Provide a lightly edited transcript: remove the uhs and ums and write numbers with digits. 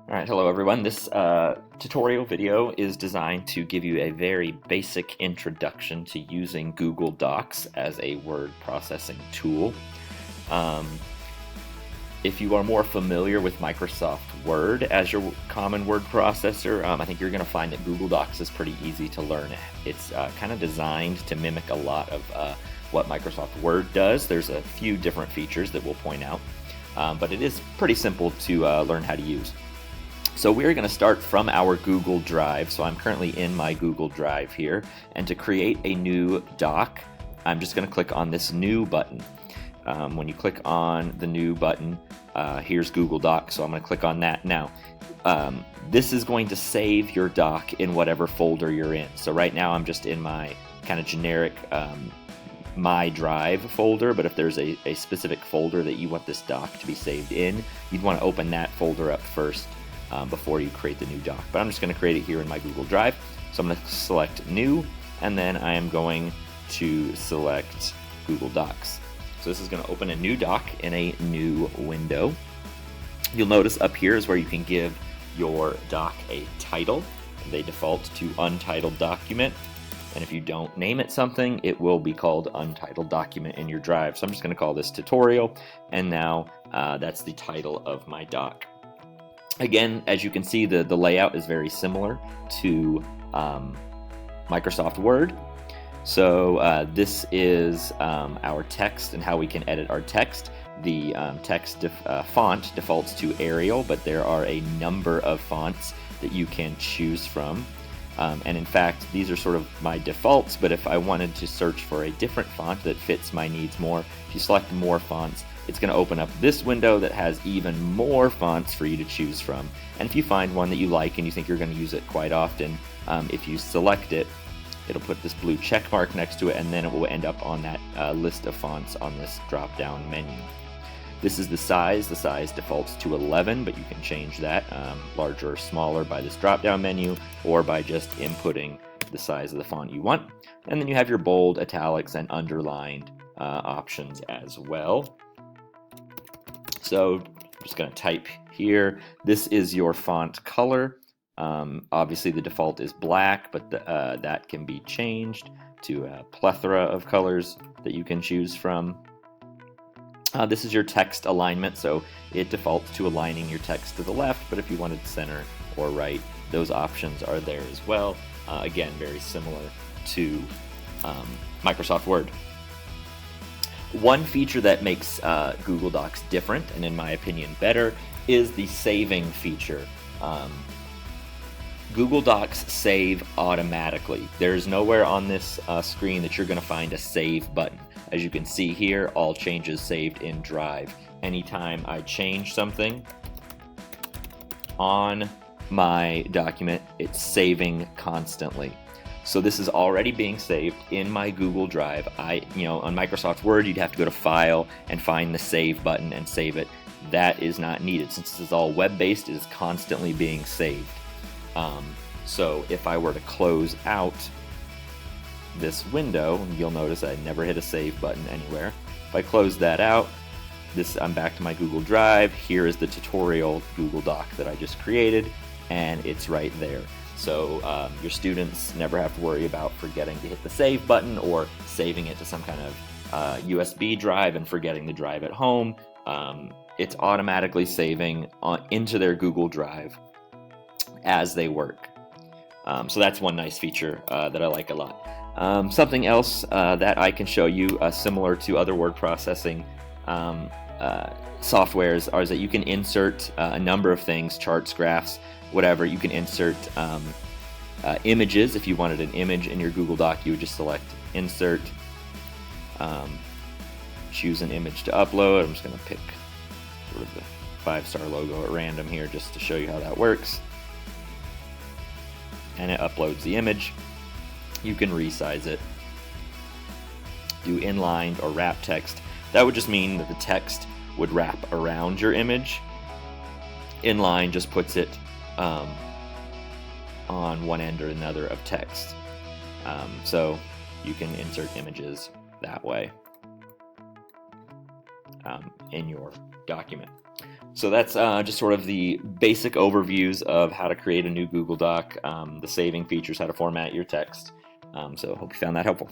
All right, hello everyone. This tutorial video is designed to give you a very basic introduction to using Google Docs as a word processing tool. Um, if you are more familiar with Microsoft Word as your common word processor, I think you're going to find that Google Docs is pretty easy to learn. It's kind of designed to mimic a lot of what Microsoft Word does. There's a few different features that we'll point out, but it is pretty simple to learn how to use. So we're going to start from our Google Drive. So I'm currently in my Google Drive here, and to create a new doc, I'm just going to click on this new button. When you click on the new button, here's Google Docs, so I'm going to click on that now. This is going to save your doc in whatever folder you're in. So right now I'm just in my kind of generic My Drive folder, but if there's a specific folder that you want this doc to be saved in, you'd want to open that folder up first before you create the new doc. But I'm just going to create it here in my Google Drive. So I'm going to select New, and then I am going to select Google Docs. So this is going to open a new doc in a new window. You'll notice up here is where you can give your doc a title. They default to Untitled Document. And if you don't name it something, it will be called Untitled Document in your drive. So I'm just going to call this Tutorial, and now that's the title of my doc. Again, as you can see, the layout is very similar to Microsoft Word. So this is our text and how we can edit our text. The text font defaults to Arial, but there are a number of fonts that you can choose from. And in fact, these are sort of my defaults, but if I wanted to search for a different font that fits my needs more, if you select more fonts, it's going to open up this window that has even more fonts for you to choose from. And if you find one that you like and you think you're going to use it quite often, if you select it, it'll put this blue check mark next to it, and then it will end up on that list of fonts on this drop-down menu. This is the size. The size defaults to 11, but you can change that larger or smaller by this drop-down menu or by just inputting the size of the font you want. And then you have your bold, italics, and underlined options as well. So I'm just going to type here. This is your font color. Obviously the default is black, but that can be changed to a plethora of colors that you can choose from. This is your text alignment, so it defaults to aligning your text to the left, but if you wanted center or right, those options are there as well. Again, very similar to Microsoft Word. One feature that makes Google Docs different, and in my opinion better, is the saving feature. Google Docs save automatically. There's nowhere on this screen that you're going to find a save button. As you can see here, all changes saved in Drive. Anytime I change something on my document, it's saving constantly. So this is already being saved in my Google Drive. On Microsoft Word, you'd have to go to File and find the Save button and save it. That is not needed. Since this is all web-based, it is constantly being saved. So if I were to close out this window, you'll notice I never hit a Save button anywhere. If I close that out, I'm back to my Google Drive. Here is the tutorial Google Doc that I just created, and it's right there. So your students never have to worry about forgetting to hit the Save button or saving it to some kind of USB drive and forgetting the drive at home. It's automatically saving into their Google Drive as they work. So that's one nice feature that I like a lot. Something else that I can show you similar to other word processing softwares is that you can insert a number of things, charts, graphs, whatever. You can insert images. If you wanted an image in your Google Doc, you would just select Insert, choose an image to upload. I'm just going to pick sort of the 5-star logo at random here just to show you how that works. And it uploads the image. You can resize it, do inlined or wrap text. That would just mean that the text would wrap around your image. Inline just puts it on one end or another of text. So you can insert images that way in your document. So that's just sort of the basic overviews of how to create a new Google Doc, the saving features, how to format your text. So hope you found that helpful.